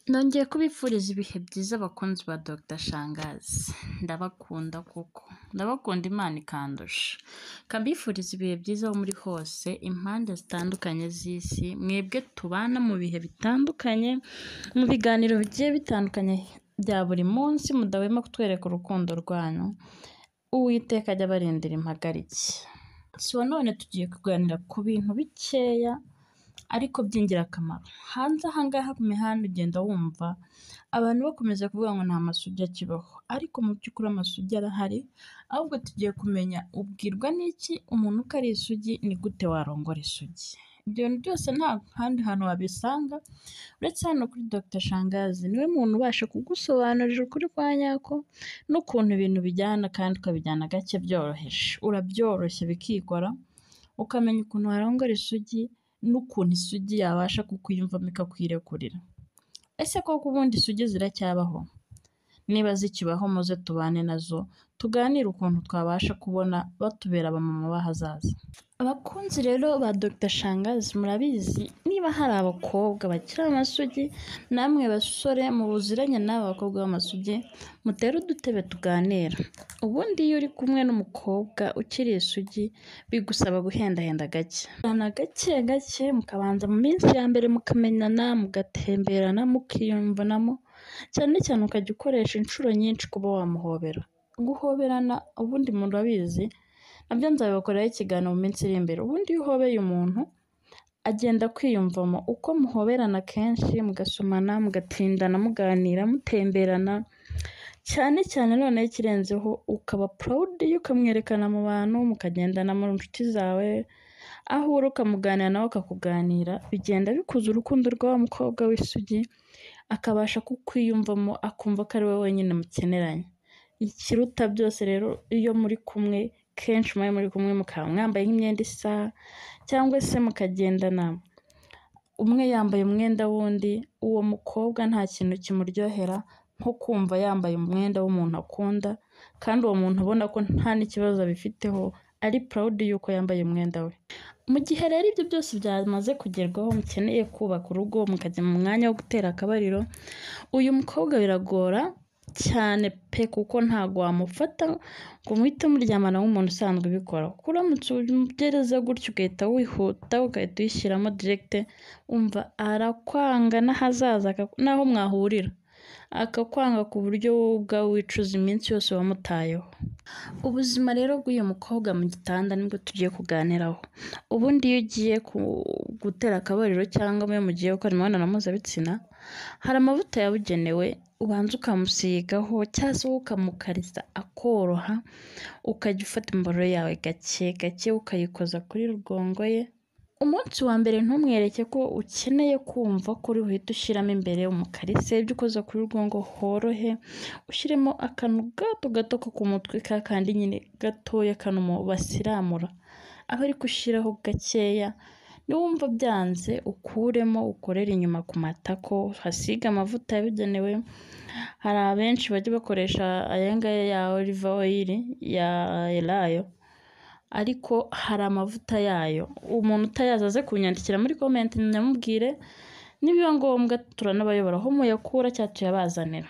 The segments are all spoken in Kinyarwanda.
Nongeye kubifuriza ibihe byiza abakunzi ba Dr Shangazi, ndabakunda kuko ndabakunda Imana ikandusha, mbifuriza ibihe byiza aho muri hose impande zitandukanye z'isi, mwebwe tubana mu bihe bitandukanye, mu biganiro bigiye bitandukanye bya buri munsi, mudahwema kutwereka urukundo rwanyu, Uwiteka ajya abarindira impagarike. So none tugiye kuganira ku bintu bikeya ariko by'ingirakamaro. Hanze aha ngaha ku mihanda ugenda wumva abantu bakomeza kuvuga ngo nta masugi akibaho, ariko mu by'ukuri amasugi arahari, ahubwo tugiye kumenya ubwirwa n'iki umuntu uko ari isugi, ni gute warongora isugi. Ibyo bintu byose nta handi hantu wabisanga uretse hano kuri Dr Shangazi, niwe muntu ubasha kugusobanurira ukuri kwa nyako n'ukuntu ibintu bijyana kandi ukabijyana gake byoroheje. Urabyoroshya bikikora, ukamenya ukuntu warongora isugi n'ukuntu isugi yabasha kukwiyumvamo ikakwirekurira. Ese koko ubundi isugi ziracyabaho? Niba zikibaho muze tubane nazo, tuganire ukuntu twabasha kubona batubera abamama b'ahazaza. Abakunzi rero ba Dr Shangazi murabizi, niba hari abakobwa bakiri amasugi, namwe basore mubuziranye n'aba bakobwa b'amasugi, mutere udutebe tuganira. Ubundi iyo uri kumwe n'umukobwa ukiri isugi, bigusaba guhendahenda gake. Gake gake mukabanza mu minsi ya mbere mukamenyana, mugatemberana, mukiyumvanamo, cyane cyane ukajya ukoresha inshuro nyinshi kuba wamuhobera. Guhoberana ubundi murabizi, nabyo nzabibakoreraho ikiganiro mu minsi iri imbere. Ubundi iyo uhobeye umuntu agenda kwiyumvamo uko muhoberana kenshi, mugasomana, mugatindana, muganira, mutemberana, cyane cyane noneho ikirenzeho ukaba proud ukamwerekana mu bantu, mukagendana mu nshuti zawe, aho uri ukamuganira nawe akakuganira, bigenda bikuza urukundo rw'wa mukobwa w'isugi, akabasha kukwiyumvamo, akumva ko ari wowe wenyine mukeneranye. Ikiruta byose rero iyo muri kumwe kenshi muri kumwe mukaba mwambaye nk'imyenda isa, cyangwa se mukagendana umwe yambaye umwenda wundi, uwo mukobwa nta kintu kimuryohera nko kumva yambaye umwenda w'umuntu akunda, kandi uwo muntu ubona ko nta n'ikibazo abifiteho, ari proud yuko yambaye umwenda we. Mu gihe rero ibyo byose byamaze kugerwaho, mukeneye kubaka urugo, mukajya mu mwanya wo gutera akabariro, uyu mukobwa biragora cyane pe, kuko ntabwo wamufata ngo muhite muryamana nk'umuntu usanzwe ubikora. Uramutse ugereza gutyo ugahita wihuta ugahita uyishyiramo direct, umva arakwanga n'ahazaza n'aho mwahurira akakwanga ku buryo wowe ubwawe wicuza iminsi yose wamutayeho. Ubuzima rero bw'uyu mukobwa mu gitanda nibwo tugiye kuganiraho. Ubundi iyo ugiye gutera akabariro cyangwa iyo mugiye gukora imibonano mpuzabitsina, hari amavuta yabugenewe ubanza ukamusigaho cyangwa se ukamukariza akoroha, ukajya ufata imboro yawe gake gake ukayikoza kuri rugongo ye. Umunsi wa mbere ntumwereke ko ukeneye kumva ko uri buhite ushyiramo imbere, umukarise ibyo ukoza kuri rugongo horohe, ushyiremo akantu gato gato ko ku mutwe, ka kandi nyine gatoya kano basiramura, aba ari gushyiraho gakeya. Niwumva byanze ukuremo, ukorere inyuma ku matako, hasiga amavuta yabugenewe. Hari abenshi bajya bakoresha aya ngaya ya olive oil ya elayo, ariko hari amavuta yayo. Umuntu utayazi aze kunyandikira muri comment nyamubwire, nibiba ngombwa turanabayobora aho muyakura cyangwa tuyabazanira.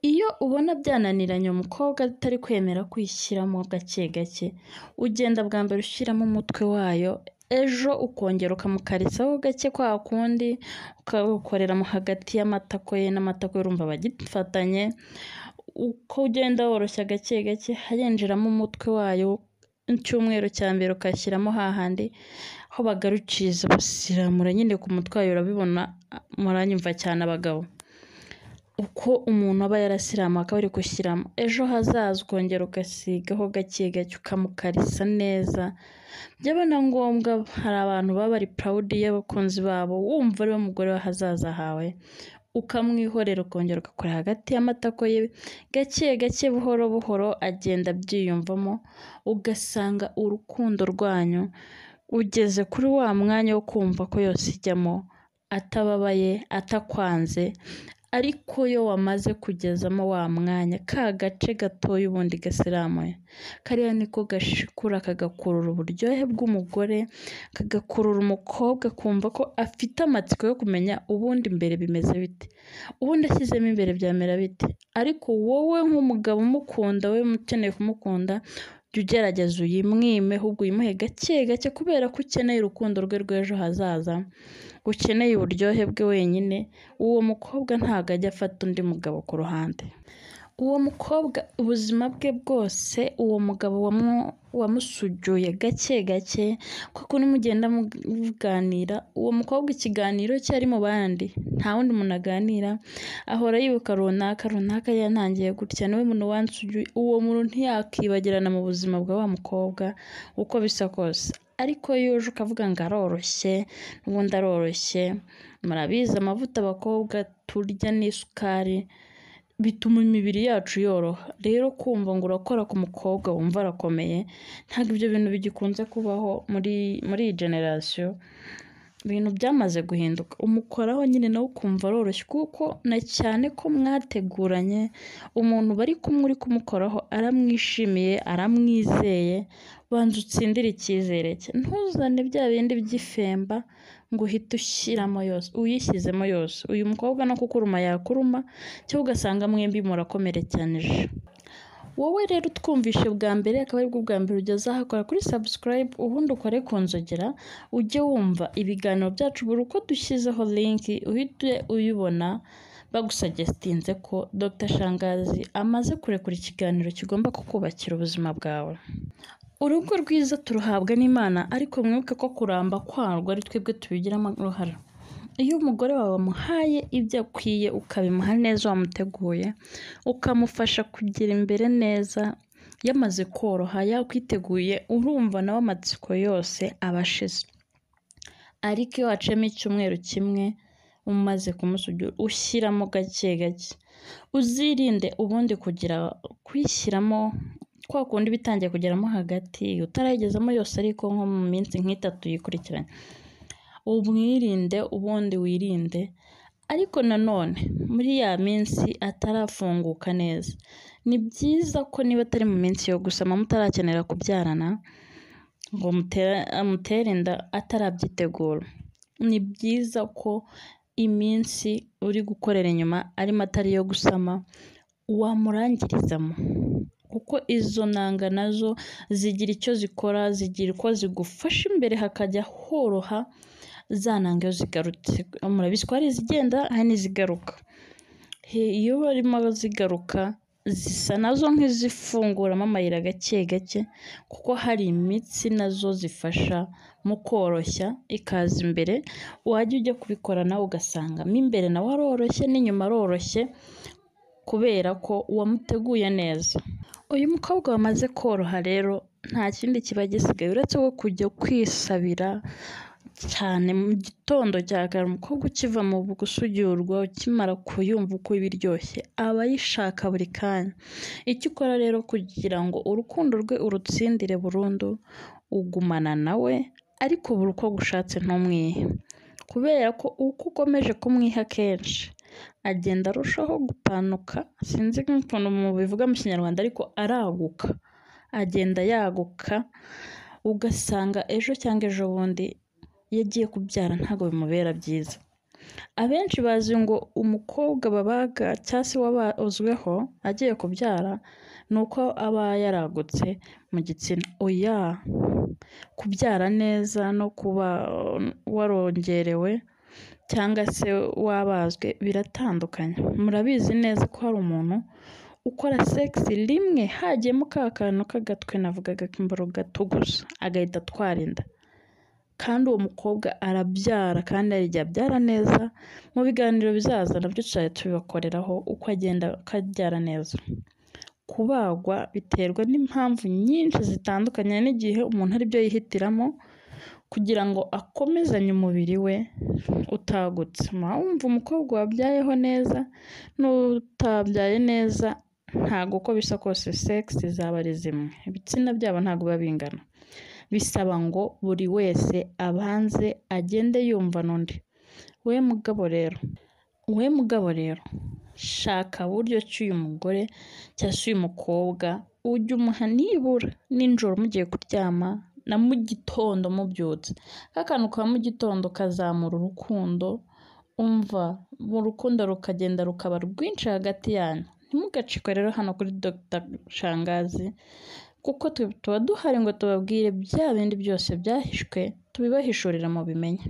Iyo ubona byananiranye umukobwa atari kwemera kwishyiramo gake gake, ugenda bwa mbere ushyiramo umutwe wayo, ejo ukongera ukamukarisaho gake kwa kundi, ukakorera mu hagati y'amatako ye n'amatako ye, urumva bagifatanye. Uko ugenda woroshya gake gake, hayenjeramo umutwe wayo, icyumweru cya mbere ukashyiramo hahandi aho bagarukiza basiramura nyine ku mutwe wayo. Urabibona, muranyumva cyane abagabo, uko umuntu aba yarasiramu akaba ari gushyiramo, ejo hazaza ukongera ugasigaho gake gake ukamukarisa neza. Byaba na ngombwa, hari abantu baba bari proud y'abakunzi babo, wumva ari we mugore w'ahazaza hawe, ukamwihorera ukongera ugakora hagati y'amatako ye gake gake, buhoro buhoro agenda abyiyumvamo, ugasanga urukundo rwanyu ugeze kuri wa mwanya wo kumva ko yose ijyamo, atababaye, atakwanze, ariko yo wamaze kugezamo wa mwanya ka gace gatoya ubundi gasiramuye kariya niko gashikura kagakurura uburyohe bw'umugore kagakurura umukobwa kumva ko afite amatsiko yo kumenya ubundi imbere bimeze bite ubundi ashyizemo imbere byamera bite ariko wowe nk'umugabo umukunda we ukeneye kumukunda jya ugerageza uyimwime ahubwo uyimuhe gake gake kubera ko ukeneye urukundo rwe rw'ejo hazaza ukeneye uburyohe bwe wenyine uwo mukobwa ntabwo ajya afata undi mugabo ku ruhande uwo mukobwa ubuzima bwe bwose uwo mugabo wamusujuye gake gake kuko nimugenda muganira uwo mukobwa ikiganiro cye ari mu bandi nta wundi muntu aganira ahora yibuka runaka yantangiye gutya niwe muntu wansujuye uwo muntu ntiyakibagirana mu buzima bwa wa mukobwa uko bisa kose ariko yuje ukavuga ngo aroroshye n'ubundi aroroshye murabizi amavuta abakobwa turya n'isukari bituma imibiri yacu yoroha rero kumva ngo urakora ku mukobwa wumva arakomeye ntabwo ibyo bintu bigikunze kubaho muri iyi generasiyo ibintu byamaze guhinduka umukoraho nyine nawe ukumva aroroshye kuko na cyane ko mwateguranye umuntu bari kumwe uri kumukoraho aramwishimiye aramwizeye banza utsindire icyizere cye ntuzane bya bindi by'ifemba ngo uhite ushyiramo yose uyishyizemo yose uyu mukobwa no kukuruma yakuruma cyangwa ugasanga mwembi murakomerekanije wowe rero utwumvishe bwa mbere akaba aribwo bwa mbere ugeze ahakora kuri subscribe ubundi ukore ku nzogera ujye wumva ibiganiro byacu buri uko dushyizeho link uhite uyibona bagusugestinze ko Dr Shangazi amaze kurekura ikiganiro kigomba kukubakira ubuzima bwawe urugo rwiza turuhabwa n'Imana ariko mwibuke ko kuramba kwarwo ari twebwe tubigiramo uruhare iyo umugore wawe wamuhaye ibyo akwiye ukabimuha neza wamuteguye ukamufasha kugira imbere neza yamaze koroha yakwiteguye urumva nawe amatsiko yose abashize ariko iyo wacemo icyumweru kimwe umaze kumusujura ushyiramo gake gake uzirinde ubundi kugira kwishyiramo kwa kundi bitangiye kugeramo hagati utarayigezamo yose ariko nko mu minsi nk'itatu yikurikiranye umwirinde ubundi wirinde ariko nanone muri ya minsi atarafunguka neza ni byiza ko niba atari mu minsi yo gusama mutarakenera kubyarana ngo mutere inda atarabyitegura ni byiza ko iminsi uri gukorera inyuma arimo atari yo gusama wamurangirizamo kuko izo nanga nazo zigira icyo zikora zigira uko zigufasha imbere hakajya horoha za nanga iyo zigarutse murabizi ko hari izigenda hari n'izigaruka iyo barimo zigaruka zisa nazo nk'izifunguramo amayira gake gake kuko hari imitsi nazo zifasha mu koroshya ikaza imbere wajya ujya kubikora nawe ugasanga mo imbere nawe aroroshye n'inyuma aroroshye kubera ko wamuteguye neza uyu mukobwa wamaze koroha rero nta kindi kiba gisigaye uretse wo kujya kwisabira cyane mu gitondo cya kare umukobwa ukiva mu gusujurwa ukimara kuyumva uko ibiryoshye aba yishaka buri kanya icyo ukora rero kugira ngo urukundo rwe urutsindire burundu ugumana nawe ariko buri uko gushatse ntumwihe kubera ko uko ukomeje kumwiha kenshi agenda arushaho gutanuka sinzi nk'ukuntu bivuga mu kinyarwanda ariko araguka agenda yaguka ugasanga ejo cyangwa ejo bundi yagiye kubyara ntabwo bimubera byiza abenshi bazi ngo umukobwa babaga cyangwa se wabazweho agiye kubyara ni uko aba yaragutse mu gitsina oya kubyara neza no kuba warongerewe cyangwa se wabazwe biratandukanye murabizi neza ko hari umuntu ukora sex rimwe hagiyemo ka kantu k'agatwe navugaga k'imboro gato gusa agahita atwara inda kandi uwo mukobwa arabyara kandi arijya abyara neza mu biganiro bizaza nabyo tuzajya tubibakoreraho uko agenda akabyara neza kubagwa biterwa n'impamvu nyinshi zitandukanye n'igihe umuntu aribyo yihitiramo kugira ngo akomezanye umubiri we utagutse wumva umukobwa wabyayeho neza n'utabyaye neza ntabwo uko bisa kose sex zaba ari zimwe ibitsina byabo ntabwo biba bingana bisaba ngo buri wese abanze agende yumva n'undi we mugabo rero shaka buryo ki uyu mugore cyangwa se uyu mukobwa ujye umuha nibura nijoro mugiye kuryama na mu gitondo mubyutse. Kakantu ka mu gitondo kazamura urukundo, umva mu rukundo rukagenda rukaba rwinshi hagati yanyu. Ntimugacikwe rero hano kuri Dr. Shangazi, kuko tuba duhari ngo tubabwire bya bindi byose byahishwe, tubibahishurira mu bimenye.